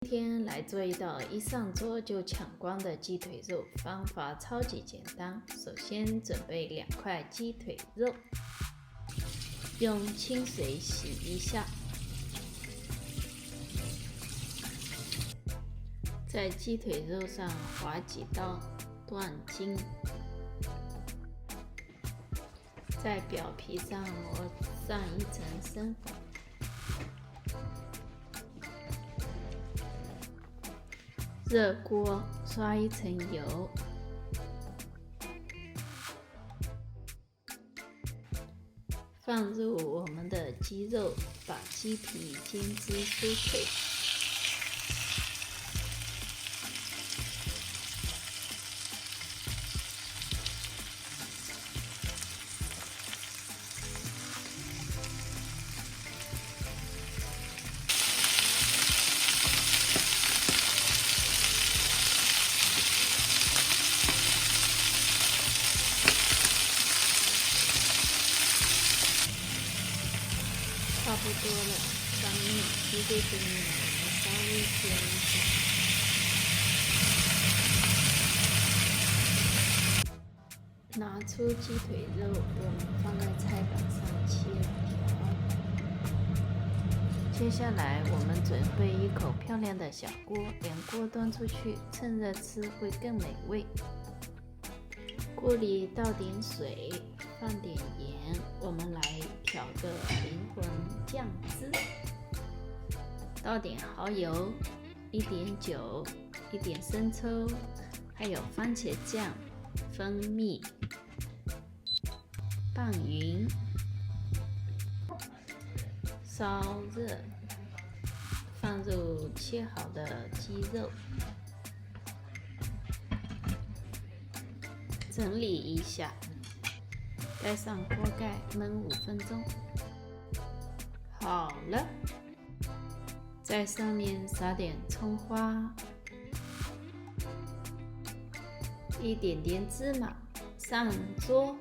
天来做一道一上桌就抢光的鸡腿肉，方法超级简单。首先准备2块鸡腿肉，用清水洗一下，在鸡腿肉上划几刀断筋，在表皮上抹上一层生粉。热锅刷一层油，放入我们的鸡肉，把鸡皮煎至酥脆。差不多了，上面鸡腿边缘我们稍微煎一下。拿出鸡腿肉，我们放在菜板上切条。接下来我们准备一口漂亮的小锅，2锅端出去，趁热吃会更美味。锅里倒点水，放点盐，我们来调个灵魂酱汁，倒点蚝油，一点酒，一点生抽，还有番茄酱、蜂蜜，拌匀，烧热，放入切好的鸡肉，整理一下，盖上锅盖焖5分钟。好了，在上面撒点葱花，一点点芝麻，上桌。